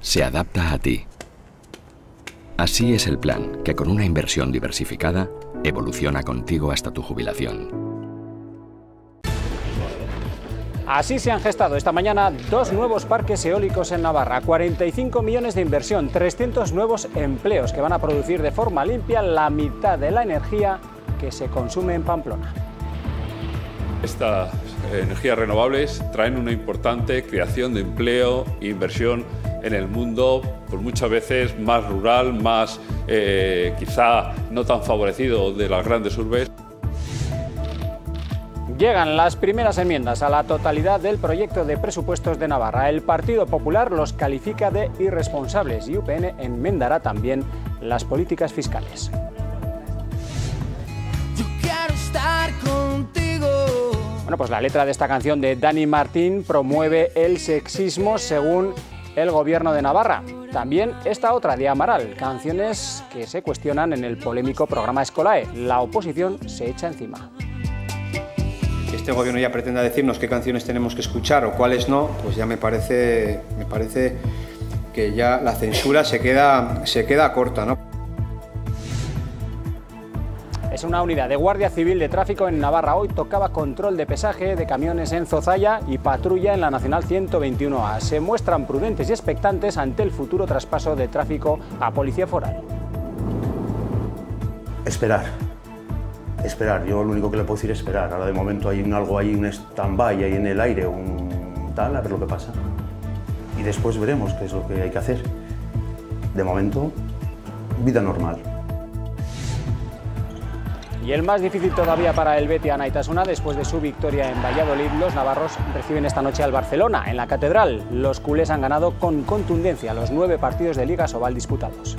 se adapta a ti. Así es el plan, que con una inversión diversificada, evoluciona contigo hasta tu jubilación. Así se han gestado esta mañana 2 nuevos parques eólicos en Navarra, 45 millones de inversión, 300 nuevos empleos que van a producir de forma limpia la mitad de la energía que se consume en Pamplona. Estas energías renovables traen una importante creación de empleo e inversión en el mundo, pues muchas veces más rural, más quizá no tan favorecido de las grandes urbes. Llegan las primeras enmiendas a la totalidad del proyecto de presupuestos de Navarra. El Partido Popular los califica de irresponsables y UPN enmendará también las políticas fiscales. Yo quiero estar contigo. Bueno, pues la letra de esta canción de Dani Martín promueve el sexismo según el Gobierno de Navarra. También esta otra de Amaral, canciones que se cuestionan en el polémico programa Escolae. La oposición se echa encima. Este gobierno ya pretenda decirnos qué canciones tenemos que escuchar o cuáles no, pues ya me parece que ya la censura se queda corta, ¿no? Es una unidad de Guardia Civil de Tráfico en Navarra. Hoy tocaba control de pesaje de camiones en Zozaya y patrulla en la Nacional 121A. Se muestran prudentes y expectantes ante el futuro traspaso de tráfico a Policía Foral. Esperar, yo lo único que le puedo decir es esperar. Ahora de momento hay algo ahí, un stand-by ahí en el aire, un tal, a ver lo que pasa. Y después veremos qué es lo que hay que hacer. De momento, vida normal. Y el más difícil todavía para el Betis Anaitasuna. Después de su victoria en Valladolid, los navarros reciben esta noche al Barcelona en la Catedral. Los culés han ganado con contundencia los 9 partidos de Liga Sobal disputados.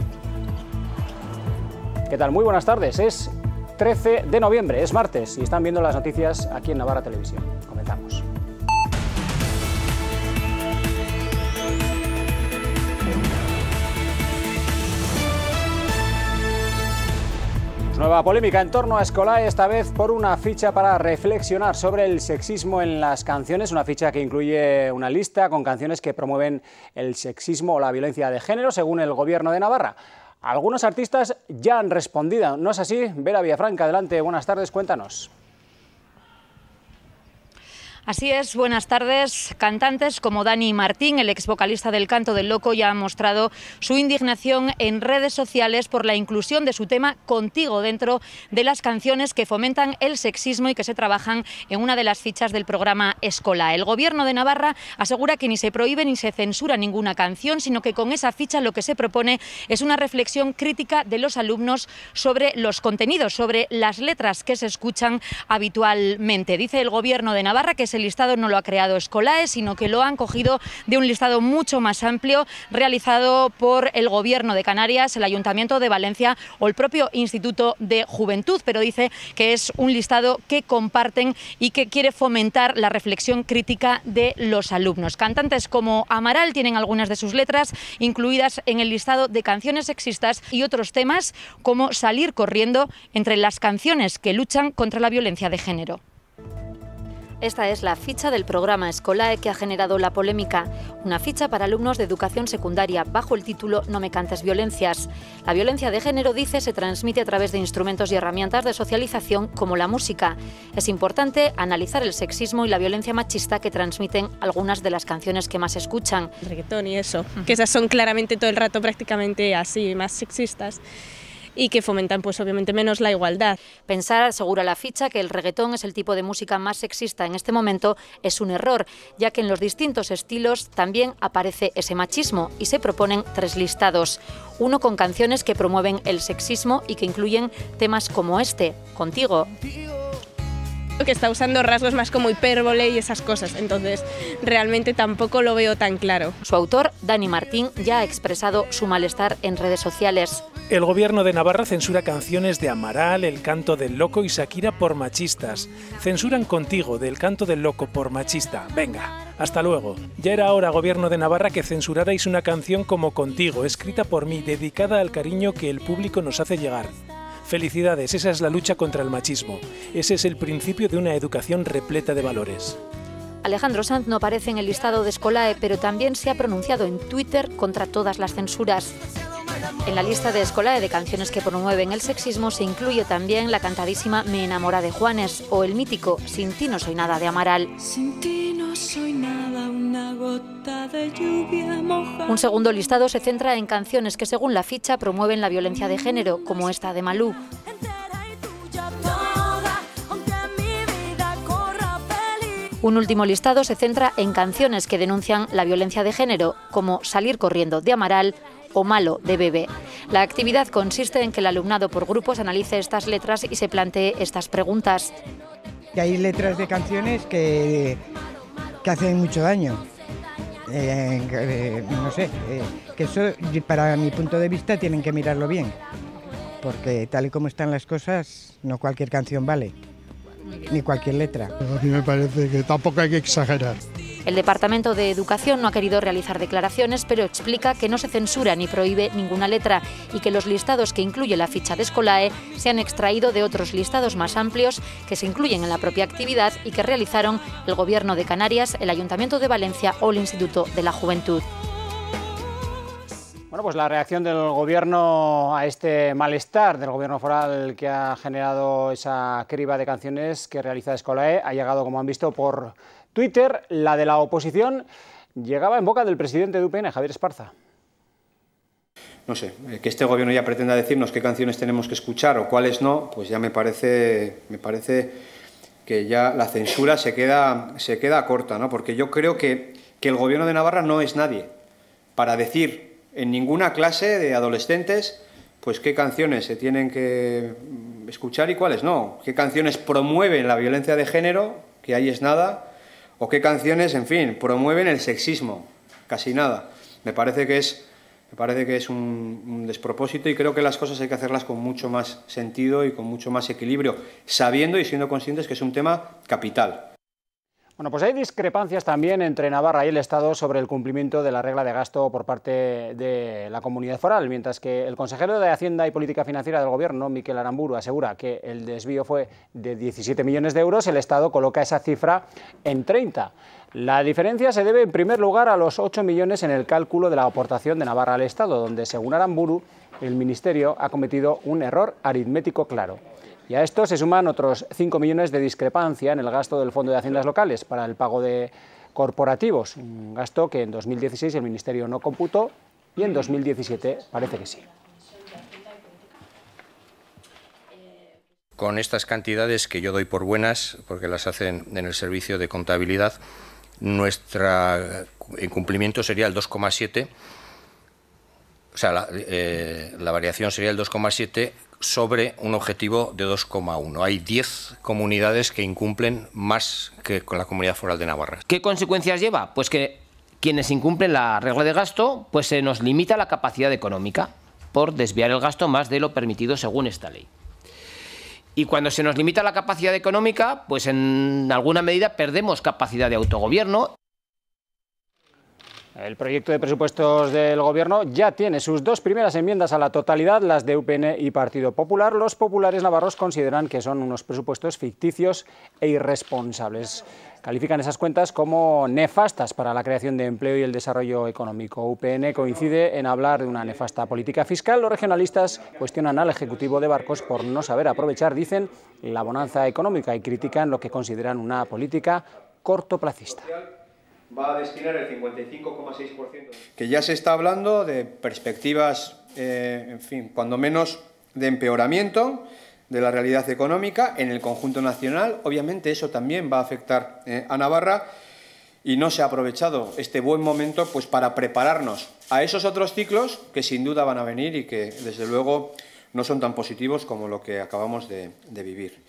¿Qué tal? Muy buenas tardes. Es 13 de noviembre, es martes, y están viendo las noticias aquí en Navarra Televisión. Comenzamos. Nueva polémica en torno a Escolae, esta vez por una ficha para reflexionar sobre el sexismo en las canciones, una ficha que incluye una lista con canciones que promueven el sexismo o la violencia de género, según el Gobierno de Navarra. Algunos artistas ya han respondido, ¿no es así? Vera Villafranca, adelante, buenas tardes, cuéntanos. Así es, buenas tardes. Cantantes como Dani Martín, el ex vocalista del Canto del Loco, ya ha mostrado su indignación en redes sociales por la inclusión de su tema Contigo dentro de las canciones que fomentan el sexismo y que se trabajan en una de las fichas del programa Escolae. El Gobierno de Navarra asegura que ni se prohíbe ni se censura ninguna canción, sino que con esa ficha lo que se propone es una reflexión crítica de los alumnos sobre los contenidos, sobre las letras que se escuchan habitualmente. Dice el Gobierno de Navarra que ese listado no lo ha creado Escolae, sino que lo han cogido de un listado mucho más amplio realizado por el Gobierno de Canarias, el Ayuntamiento de Valencia o el propio Instituto de Juventud, pero dice que es un listado que comparten y que quiere fomentar la reflexión crítica de los alumnos. Cantantes como Amaral tienen algunas de sus letras incluidas en el listado de canciones sexistas y otros temas como Salir corriendo entre las canciones que luchan contra la violencia de género. Esta es la ficha del programa Escolae que ha generado la polémica. Una ficha para alumnos de educación secundaria bajo el título No me cantes violencias. La violencia de género, dice, se transmite a través de instrumentos y herramientas de socialización como la música. Es importante analizar el sexismo y la violencia machista que transmiten algunas de las canciones que más escuchan. El reggaetón y eso, que esas son claramente todo el rato prácticamente así, más sexistas. Y que fomentan pues obviamente menos la igualdad. Pensar, asegura la ficha, que el reggaetón es el tipo de música más sexista en este momento es un error, ya que en los distintos estilos también aparece ese machismo y se proponen 3 listados. Uno con canciones que promueven el sexismo y que incluyen temas como este, Contigo. Que está usando rasgos más como hipérbole y esas cosas, entonces realmente tampoco lo veo tan claro. Su autor, Dani Martín, ya ha expresado su malestar en redes sociales. El Gobierno de Navarra censura canciones de Amaral, El Canto del Loco y Shakira por machistas. Censuran Contigo, del Canto del Loco, por machista. Venga, hasta luego. Ya era hora, Gobierno de Navarra, que censurarais una canción como Contigo, escrita por mí, dedicada al cariño que el público nos hace llegar. Felicidades, esa es la lucha contra el machismo. Ese es el principio de una educación repleta de valores. Alejandro Sanz no aparece en el listado de Escolae, pero también se ha pronunciado en Twitter contra todas las censuras. En la lista de Escolae de canciones que promueven el sexismo se incluye también la cantadísima Me enamora de Juanes o el mítico Sin ti no soy nada de Amaral. Sin ti no soy nada, una gota de lluvia mojada. Un segundo listado se centra en canciones que según la ficha promueven la violencia de género, como esta de Malú. Un último listado se centra en canciones que denuncian la violencia de género, como Salir corriendo de Amaral o Malo de Bebé. La actividad consiste en que el alumnado por grupos analice estas letras y se plantee estas preguntas. Hay letras de canciones que hacen mucho daño. No sé, que eso para mi punto de vista tienen que mirarlo bien, porque tal y como están las cosas, no cualquier canción vale, ni cualquier letra. A mí me parece que tampoco hay que exagerar. El Departamento de Educación no ha querido realizar declaraciones, pero explica que no se censura ni prohíbe ninguna letra y que los listados que incluye la ficha de Escolae se han extraído de otros listados más amplios que se incluyen en la propia actividad y que realizaron el Gobierno de Canarias, el Ayuntamiento de Valencia o el Instituto de la Juventud. Bueno, pues la reacción del Gobierno a este malestar del Gobierno foral que ha generado esa criba de canciones que realiza Escolae ha llegado, como han visto, por Twitter. La de la oposición llegaba en boca del presidente de UPN, Javier Esparza. No sé, que este Gobierno ya pretenda decirnos qué canciones tenemos que escuchar o cuáles no, pues ya me parece que ya la censura se queda corta, ¿no? Porque yo creo que el Gobierno de Navarra no es nadie para decir en ninguna clase de adolescentes pues qué canciones se tienen que escuchar y cuáles no, qué canciones promueven la violencia de género, que ahí es nada, o qué canciones, en fin, promueven el sexismo, casi nada. Me parece que es un despropósito y creo que las cosas hay que hacerlas con mucho más sentido y con mucho más equilibrio, sabiendo y siendo conscientes que es un tema capital. Bueno, pues hay discrepancias también entre Navarra y el Estado sobre el cumplimiento de la regla de gasto por parte de la comunidad foral, mientras que el consejero de Hacienda y Política Financiera del Gobierno, Miquel Aramburu, asegura que el desvío fue de 17 millones de euros, el Estado coloca esa cifra en 30. La diferencia se debe en primer lugar a los 8 millones en el cálculo de la aportación de Navarra al Estado, donde según Aramburu el Ministerio ha cometido un error aritmético claro. Y a esto se suman otros 5 millones de discrepancia en el gasto del Fondo de Haciendas Locales para el pago de corporativos, un gasto que en 2016 el Ministerio no computó y en 2017 parece que sí. Con estas cantidades que yo doy por buenas, porque las hacen en el servicio de contabilidad, nuestro incumplimiento sería el 2,7, o sea, la variación sería el 2,7 sobre un objetivo de 2,1. Hay 10 comunidades que incumplen más que con la Comunidad Foral de Navarra. ¿Qué consecuencias lleva? Pues que quienes incumplen la regla de gasto, pues se nos limita la capacidad económica por desviar el gasto más de lo permitido según esta ley. Y cuando se nos limita la capacidad económica, pues en alguna medida perdemos capacidad de autogobierno. El proyecto de presupuestos del Gobierno ya tiene sus dos primeras enmiendas a la totalidad, las de UPN y Partido Popular. Los populares navarros consideran que son unos presupuestos ficticios e irresponsables. Califican esas cuentas como nefastas para la creación de empleo y el desarrollo económico. UPN coincide en hablar de una nefasta política fiscal. Los regionalistas cuestionan al Ejecutivo de Barcos por no saber aprovechar, dicen, la bonanza económica y critican lo que consideran una política cortoplacista. Va a destinar el 55,6%. Que ya se está hablando de perspectivas, en fin, cuando menos de empeoramiento de la realidad económica en el conjunto nacional. Obviamente eso también va a afectar a Navarra y no se ha aprovechado este buen momento pues para prepararnos a esos otros ciclos que sin duda van a venir y que desde luego no son tan positivos como lo que acabamos de vivir.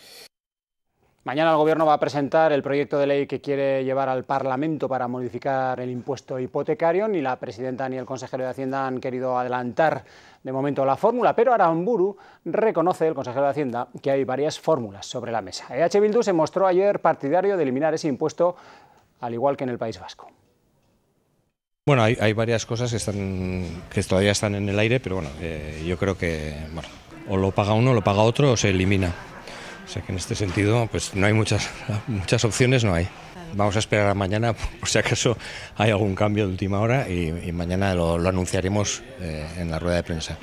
Mañana el Gobierno va a presentar el proyecto de ley que quiere llevar al Parlamento para modificar el impuesto hipotecario. Ni la presidenta ni el consejero de Hacienda han querido adelantar de momento la fórmula, pero Aramburu reconoce, el consejero de Hacienda, que hay varias fórmulas sobre la mesa. EH Bildu se mostró ayer partidario de eliminar ese impuesto, al igual que en el País Vasco. Bueno, hay varias cosas que todavía están en el aire, pero bueno, yo creo que o lo paga uno, o lo paga otro, o se elimina. O sea que en este sentido pues no hay muchas opciones, no hay. Vamos a esperar a mañana por si acaso hay algún cambio de última hora y mañana lo anunciaremos en la rueda de prensa.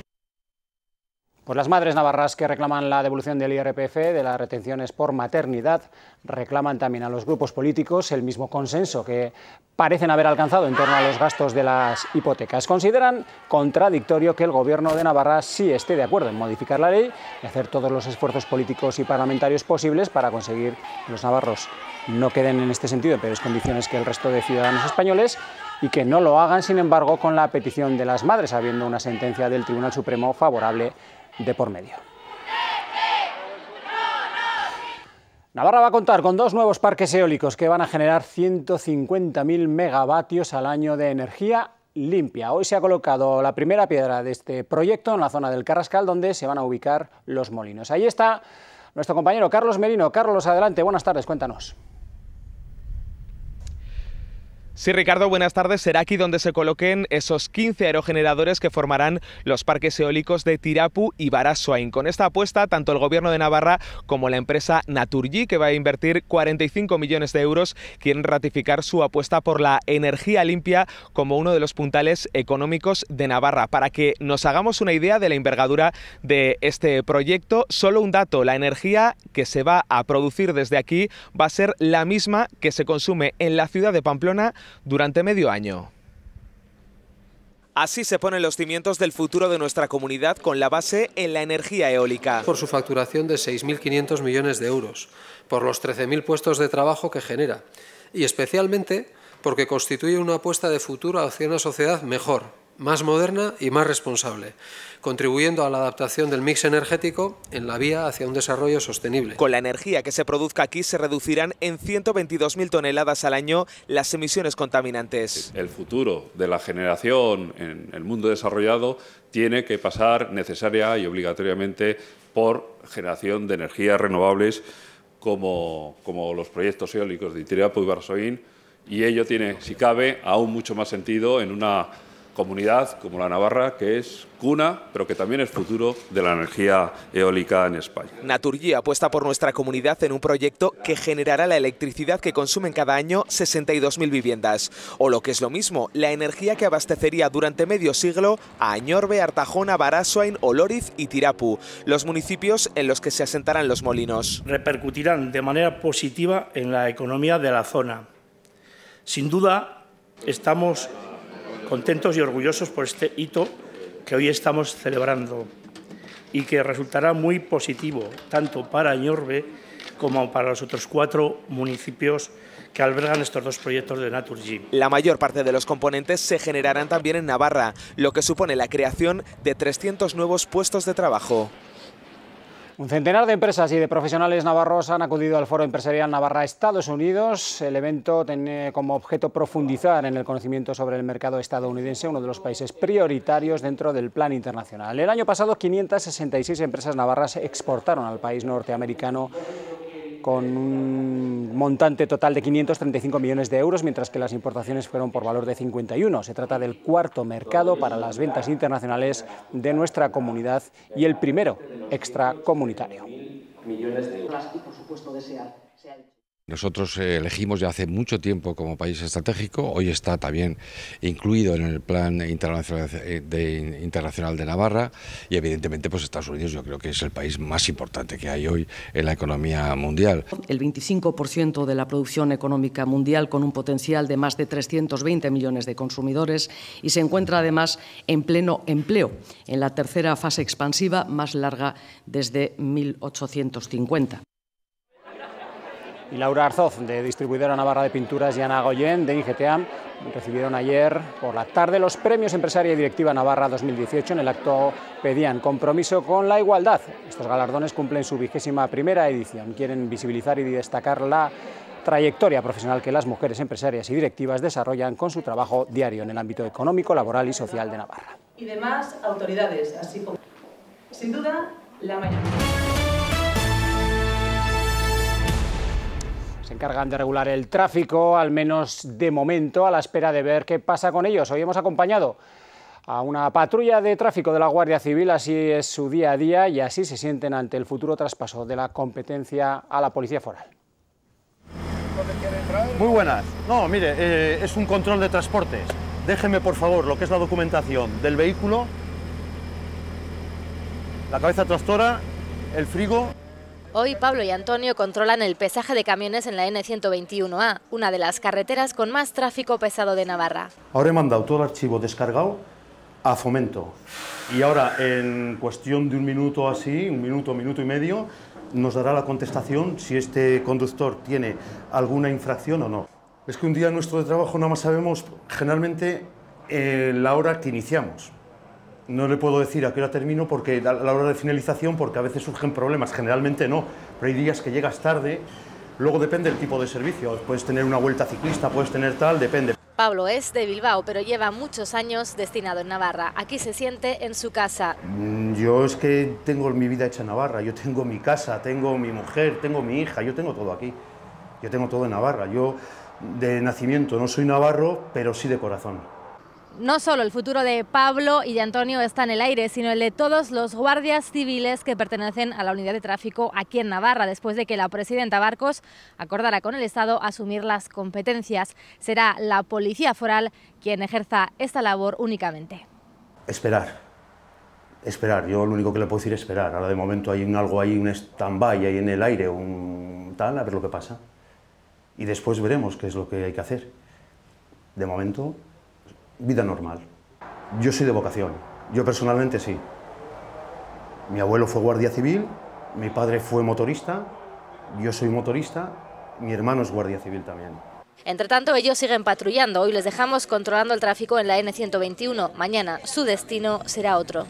Pues las madres navarras que reclaman la devolución del IRPF, de las retenciones por maternidad, reclaman también a los grupos políticos el mismo consenso que parecen haber alcanzado en torno a los gastos de las hipotecas. Consideran contradictorio que el Gobierno de Navarra sí esté de acuerdo en modificar la ley y hacer todos los esfuerzos políticos y parlamentarios posibles para conseguir que los navarros no queden en este sentido en peores condiciones que el resto de ciudadanos españoles y que no lo hagan, sin embargo, con la petición de las madres, habiendo una sentencia del Tribunal Supremo favorable de por medio. Navarra va a contar con 2 nuevos parques eólicos que van a generar 150.000 megavatios al año de energía limpia. Hoy se ha colocado la primera piedra de este proyecto en la zona del Carrascal, donde se van a ubicar los molinos. Ahí está nuestro compañero Carlos Merino. Carlos, adelante, buenas tardes, cuéntanos. Sí, Ricardo, buenas tardes. Será aquí donde se coloquen esos 15 aerogeneradores que formarán los parques eólicos de Tirapu y Barasoain. Con esta apuesta, tanto el Gobierno de Navarra como la empresa Naturgy, que va a invertir 45 millones de euros, quieren ratificar su apuesta por la energía limpia como uno de los puntales económicos de Navarra. Para que nos hagamos una idea de la envergadura de este proyecto, solo un dato: la energía que se va a producir desde aquí va a ser la misma que se consume en la ciudad de Pamplona durante medio año. Así se ponen los cimientos del futuro de nuestra comunidad, con la base en la energía eólica. Por su facturación de 6.500 millones de euros, por los 13.000 puestos de trabajo que genera y especialmente porque constituye una apuesta de futuro hacia una sociedad mejor, más moderna y más responsable, contribuyendo a la adaptación del mix energético en la vía hacia un desarrollo sostenible. Con la energía que se produzca aquí se reducirán en 122.000 toneladas al año las emisiones contaminantes. El futuro de la generación en el mundo desarrollado tiene que pasar necesaria y obligatoriamente por generación de energías renovables como los proyectos eólicos de Tirapu y Barasoain, y ello tiene, si cabe, aún mucho más sentido en una comunidad como la Navarra, que es cuna, pero que también es futuro de la energía eólica en España. Naturgy apuesta por nuestra comunidad en un proyecto que generará la electricidad que consumen cada año 62.000 viviendas. O lo que es lo mismo, la energía que abastecería durante medio siglo a Añorbe, Artajona, Barasoain, Olóriz y Tirapu, los municipios en los que se asentarán los molinos. Repercutirán de manera positiva en la economía de la zona. Sin duda, estamos contentos y orgullosos por este hito que hoy estamos celebrando y que resultará muy positivo tanto para Añorbe como para los otros 4 municipios que albergan estos 2 proyectos de Naturgy. La mayor parte de los componentes se generarán también en Navarra, lo que supone la creación de 300 nuevos puestos de trabajo. Un centenar de empresas y de profesionales navarros han acudido al Foro Empresarial Navarra-Estados Unidos. El evento tiene como objeto profundizar en el conocimiento sobre el mercado estadounidense, uno de los países prioritarios dentro del plan internacional. El año pasado, 566 empresas navarras exportaron al país norteamericano con un montante total de 535 millones de euros, mientras que las importaciones fueron por valor de 51. Se trata del 4º mercado para las ventas internacionales de nuestra comunidad y el primero extracomunitario. Nosotros elegimos ya hace mucho tiempo como país estratégico, hoy está también incluido en el Plan Internacional de Navarra y evidentemente pues Estados Unidos yo creo que es el país más importante que hay hoy en la economía mundial. El 25% de la producción económica mundial con un potencial de más de 320 millones de consumidores y se encuentra además en pleno empleo, en la tercera fase expansiva más larga desde 1850. Y Laura Arzoz, de Distribuidora Navarra de Pinturas, y Ana Goyen, de Ingeteam, recibieron ayer por la tarde los premios Empresaria y Directiva Navarra 2018. En el acto pedían compromiso con la igualdad. Estos galardones cumplen su 21ª edición. Quieren visibilizar y destacar la trayectoria profesional que las mujeres empresarias y directivas desarrollan con su trabajo diario en el ámbito económico, laboral y social de Navarra. Y demás autoridades, así como, sin duda, la mayoría. Se encargan de regular el tráfico, al menos de momento, a la espera de ver qué pasa con ellos. Hoy hemos acompañado a una patrulla de tráfico de la Guardia Civil. Así es su día a día y así se sienten ante el futuro traspaso de la competencia a la Policía Foral. Muy buenas. No, mire, es un control de transportes. Déjeme, por favor, lo que es la documentación del vehículo, la cabeza tractora, el frigo. Hoy Pablo y Antonio controlan el pesaje de camiones en la N121A, una de las carreteras con más tráfico pesado de Navarra. Ahora he mandado todo el archivo descargado a Fomento y ahora en cuestión de un minuto así, un minuto y medio, nos dará la contestación si este conductor tiene alguna infracción o no. Es que un día nuestro de trabajo nada más sabemos generalmente la hora que iniciamos. No le puedo decir a qué hora termino porque a la hora de finalización, porque a veces surgen problemas, generalmente no, pero hay días que llegas tarde, luego depende del tipo de servicio, puedes tener una vuelta ciclista, puedes tener tal, depende. Pablo es de Bilbao, pero lleva muchos años destinado en Navarra. Aquí se siente en su casa. Yo es que tengo mi vida hecha en Navarra, yo tengo mi casa, tengo mi mujer, tengo mi hija, yo tengo todo aquí. Yo tengo todo en Navarra. Yo de nacimiento no soy navarro, pero sí de corazón. No solo el futuro de Pablo y de Antonio está en el aire, sino el de todos los guardias civiles que pertenecen a la unidad de tráfico aquí en Navarra, después de que la presidenta Barcos acordara con el Estado asumir las competencias. Será la Policía Foral quien ejerza esta labor únicamente. Esperar. Esperar. Yo lo único que le puedo decir es esperar. Ahora de momento hay algo ahí, un stand-by ahí en el aire, un tal, a ver lo que pasa. Y después veremos qué es lo que hay que hacer. De momento, vida normal. Yo soy de vocación, yo personalmente sí. Mi abuelo fue guardia civil, mi padre fue motorista, yo soy motorista, mi hermano es guardia civil también. Entre tanto, ellos siguen patrullando. Hoy les dejamos controlando el tráfico en la N121. Mañana su destino será otro.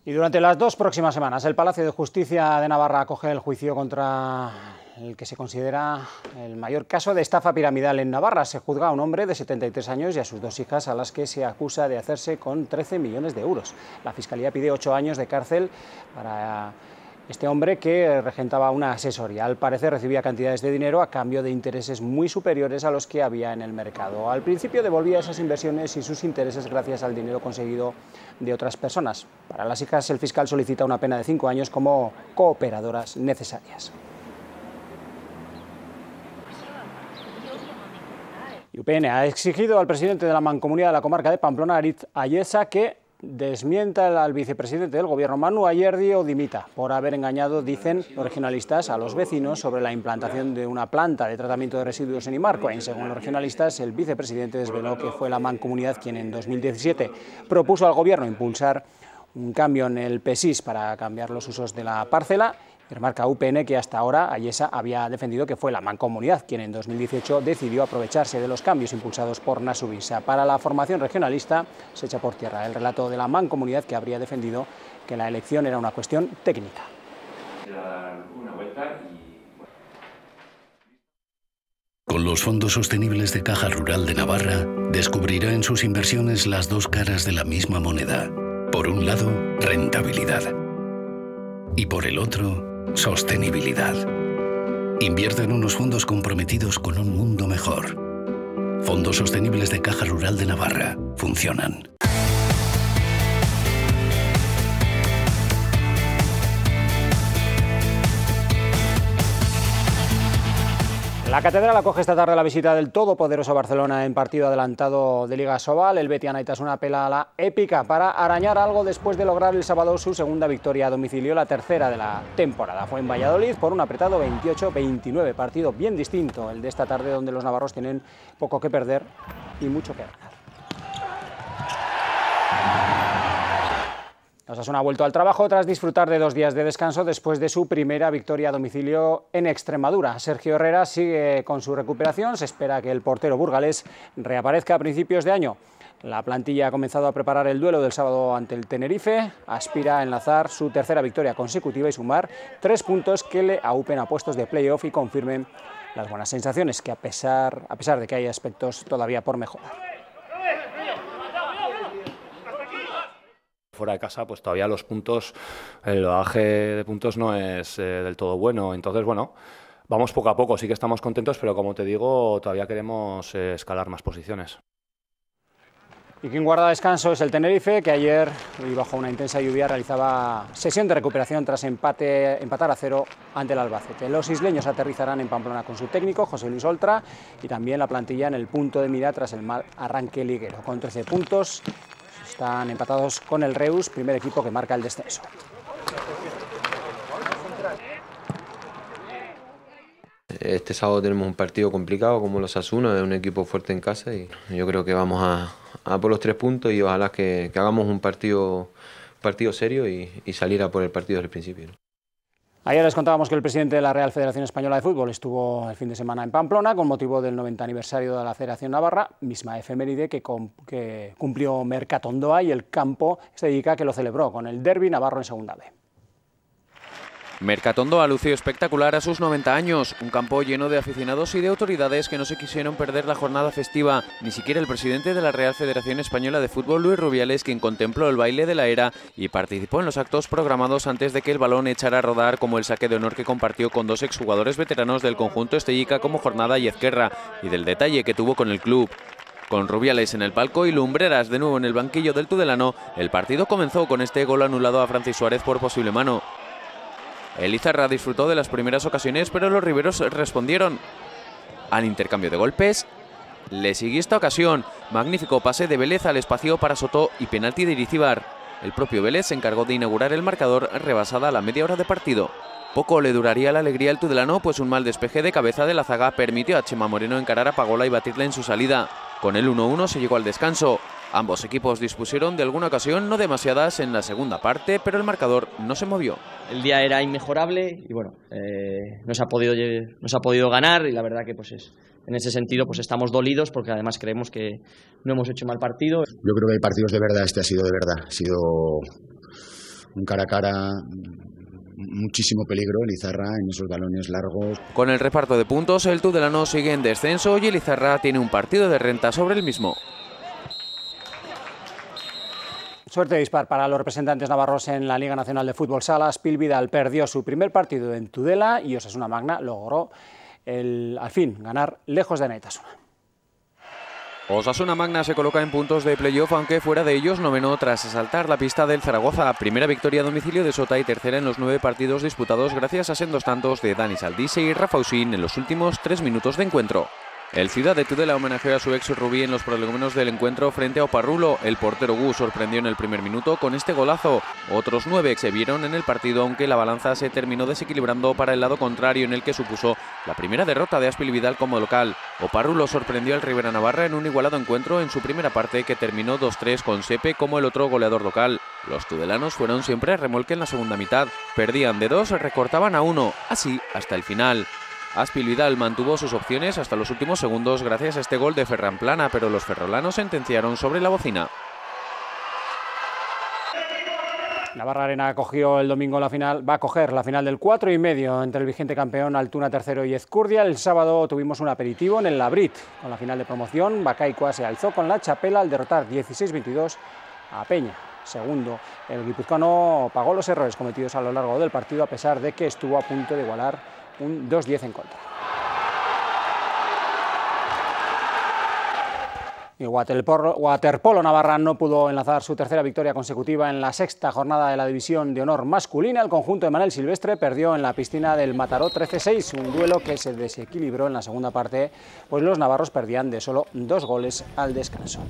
Y durante las 2 próximas semanas, el Palacio de Justicia de Navarra acoge el juicio contra el que se considera el mayor caso de estafa piramidal en Navarra. Se juzga a un hombre de 73 años y a sus 2 hijas, a las que se acusa de hacerse con 13 millones de euros. La Fiscalía pide 8 años de cárcel para este hombre, que regentaba una asesoría. Al parecer recibía cantidades de dinero a cambio de intereses muy superiores a los que había en el mercado. Al principio devolvía esas inversiones y sus intereses gracias al dinero conseguido de otras personas. Para las hijas, el fiscal solicita una pena de 5 años como cooperadoras necesarias. UPN ha exigido al presidente de la Mancomunidad de la comarca de Pamplona, Aritz Ayesa, que desmienta al vicepresidente del gobierno, Manu Ayerdi, o dimita por haber engañado, dicen los regionalistas, a los vecinos sobre la implantación de una planta de tratamiento de residuos en Imarcoain. Según los regionalistas, el vicepresidente desveló que fue la Mancomunidad quien en 2017 propuso al gobierno impulsar un cambio en el PESIS para cambiar los usos de la parcela. Remarca UPN que hasta ahora Ayesa había defendido que fue la Mancomunidad quien en 2018 decidió aprovecharse de los cambios impulsados por Nasubisa. Para la formación regionalista se echa por tierra el relato de la Mancomunidad, que habría defendido que la elección era una cuestión técnica. Con los fondos sostenibles de Caja Rural de Navarra, descubrirá en sus inversiones las 2 caras de la misma moneda. Por un lado, rentabilidad. Y por el otro, sostenibilidad. Invierte en unos fondos comprometidos con un mundo mejor. Fondos sostenibles de Caja Rural de Navarra. Funcionan. La Catedral acoge esta tarde la visita del todopoderoso Barcelona en partido adelantado de Liga Sobal. El Betis Anaitasuna apela a la épica para arañar algo después de lograr el sábado su segunda victoria a domicilio, la tercera de la temporada. Fue en Valladolid por un apretado 28-29, partido bien distinto el de esta tarde, donde los navarros tienen poco que perder y mucho que ganar. Osasuna ha vuelto al trabajo tras disfrutar de 2 días de descanso después de su primera victoria a domicilio en Extremadura. Sergio Herrera sigue con su recuperación. Se espera que el portero burgalés reaparezca a principios de año. La plantilla ha comenzado a preparar el duelo del sábado ante el Tenerife. Aspira a enlazar su tercera victoria consecutiva y sumar 3 puntos que le aupen a puestos de playoff y confirmen las buenas sensaciones, que a pesar de que hay aspectos todavía por mejorar. Fuera de casa, pues todavía los puntos, el bagaje de puntos no es del todo bueno. Entonces, bueno, vamos poco a poco. Sí que estamos contentos, pero como te digo, todavía queremos escalar más posiciones. Y quien guarda descanso es el Tenerife, que ayer, y bajo una intensa lluvia, realizaba sesión de recuperación tras empatar a 0 ante el Albacete. Los isleños aterrizarán en Pamplona con su técnico, José Luis Oltra, y también la plantilla en el punto de mira tras el mal arranque liguero. Con 13 puntos, están empatados con el Reus, primer equipo que marca el descenso. Este sábado tenemos un partido complicado como los Osasuna, es un equipo fuerte en casa y yo creo que vamos a por los 3 puntos y ojalá que hagamos un partido serio y salir a por el partido desde el principio, ¿no? Ayer les contábamos que el presidente de la Real Federación Española de Fútbol estuvo el fin de semana en Pamplona con motivo del 90 aniversario de la Federación Navarra, misma efeméride que cumplió Mercatondoa, y el campo se dedica a que lo celebró con el derbi navarro en Segunda B. Mercatondoa lució espectacular a sus 90 años, un campo lleno de aficionados y de autoridades que no se quisieron perder la jornada festiva, ni siquiera el presidente de la Real Federación Española de Fútbol, Luis Rubiales, quien contempló el baile de la era y participó en los actos programados antes de que el balón echara a rodar, como el saque de honor que compartió con 2 exjugadores veteranos del conjunto estellica como Jornada y Ezquerra, y del detalle que tuvo con el club. Con Rubiales en el palco y Lumbreras de nuevo en el banquillo del Tudelano, el partido comenzó con este gol anulado a Francis Suárez por posible mano. Elizarra disfrutó de las primeras ocasiones, pero los riberos respondieron al intercambio de golpes. Le siguió esta ocasión, magnífico pase de Vélez al espacio para Soto y penalti de Irizíbar. El propio Vélez se encargó de inaugurar el marcador rebasada la media hora de partido. Poco le duraría la alegría al Tudelano, pues un mal despeje de cabeza de la zaga permitió a Chema Moreno encarar a Pagola y batirle en su salida. Con el 1-1 se llegó al descanso. Ambos equipos dispusieron de alguna ocasión, no demasiadas, en la segunda parte, pero el marcador no se movió. El día era inmejorable y bueno, no se ha podido ganar, y la verdad que pues en ese sentido pues estamos dolidos porque además creemos que no hemos hecho mal partido. Yo creo que hay partidos de verdad, este ha sido de verdad, ha sido un cara a cara, muchísimo peligro. Elizarra en esos balones largos. Con el reparto de puntos, el Tudelano sigue en descenso y Elizarra tiene un partido de renta sobre el mismo. Suerte dispar para los representantes navarros en la Liga Nacional de Fútbol Sala. Aspil Vidal perdió su primer partido en Tudela y Osasuna Magna logró al fin ganar lejos de Naitasuna. Osasuna Magna se coloca en puntos de playoff, aunque fuera de ellos noveno tras asaltar la pista del Zaragoza. Primera victoria a domicilio de Sota y tercera en los 9 partidos disputados gracias a sendos tantos de Dani Saldise y Rafa Usín en los últimos 3 minutos de encuentro. El Ciudad de Tudela homenajeó a su ex rubí en los prolegómenos del encuentro frente a Oparrulo. El portero Gu sorprendió en el primer minuto con este golazo. Otros 9 se vieron en el partido, aunque la balanza se terminó desequilibrando para el lado contrario, en el que supuso la primera derrota de Aspil Vidal como local. Oparrulo sorprendió al Ribera Navarra en un igualado encuentro en su primera parte, que terminó 2-3 con Sepe como el otro goleador local. Los tudelanos fueron siempre a remolque en la segunda mitad. Perdían de 2, recortaban a 1, así hasta el final. Aspil Vidal mantuvo sus opciones hasta los últimos segundos gracias a este gol de Ferran Plana, pero los ferrolanos sentenciaron sobre la bocina. Navarra Arena cogió el domingo la final, va a coger la final del 4,5 entre el vigente campeón Altuna tercero y Ezcurdia. El sábado tuvimos un aperitivo en el Labrit. Con la final de promoción, Bacaicua se alzó con la chapela al derrotar 16-22 a Peña. Segundo, el guipuzcoano pagó los errores cometidos a lo largo del partido, a pesar de que estuvo a punto de igualar un 2-10 en contra. Y Waterpolo Navarra no pudo enlazar su tercera victoria consecutiva en la sexta jornada de la División de Honor masculina. El conjunto de Manel Silvestre perdió en la piscina del Mataró 13-6, un duelo que se desequilibró en la segunda parte, pues los navarros perdían de solo 2 goles al descanso.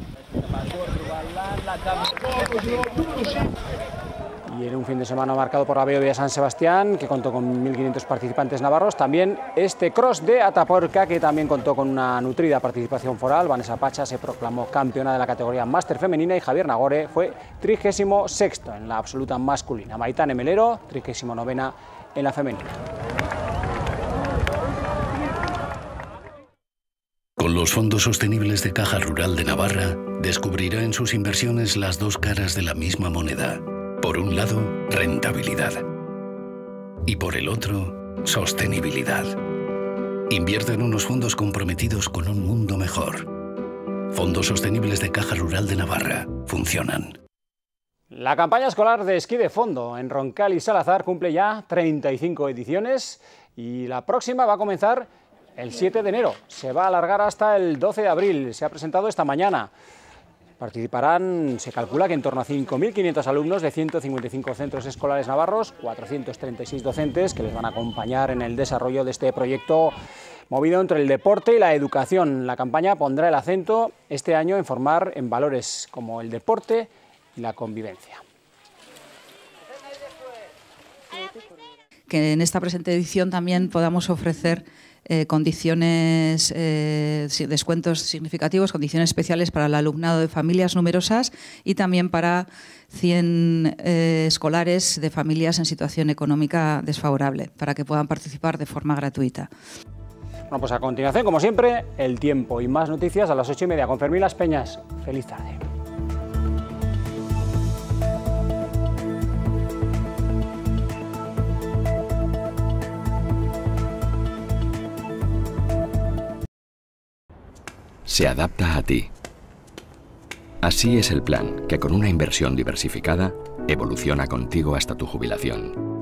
Y en un fin de semana marcado por la Beovia San Sebastián, que contó con 1.500 participantes navarros. También este cross de Atapuerca, que también contó con una nutrida participación foral. Vanessa Pacha se proclamó campeona de la categoría máster femenina y Javier Nagore fue 36º en la absoluta masculina. Maitane Melero, 39ª en la femenina. Con los fondos sostenibles de Caja Rural de Navarra, descubrirá en sus inversiones las 2 caras de la misma moneda. Por un lado, rentabilidad. Y por el otro, sostenibilidad. Invierte en unos fondos comprometidos con un mundo mejor. Fondos sostenibles de Caja Rural de Navarra. Funcionan. La campaña escolar de esquí de fondo en Roncal y Salazar cumple ya 35 ediciones y la próxima va a comenzar el 7 de enero. Se va a alargar hasta el 12 de abril. Se ha presentado esta mañana. Participarán, se calcula que en torno a 5.500 alumnos de 155 centros escolares navarros, 436 docentes que les van a acompañar en el desarrollo de este proyecto movido entre el deporte y la educación. La campaña pondrá el acento este año en formar en valores como el deporte y la convivencia. Que en esta presente edición también podamos ofrecer condiciones, descuentos significativos, condiciones especiales para el alumnado de familias numerosas y también para 100 escolares de familias en situación económica desfavorable, para que puedan participar de forma gratuita. Bueno, pues a continuación, como siempre, el tiempo y más noticias a las 8:30 con Fermín Las Peñas. Feliz tarde. Se adapta a ti. Así es el plan, que con una inversión diversificada, evoluciona contigo hasta tu jubilación.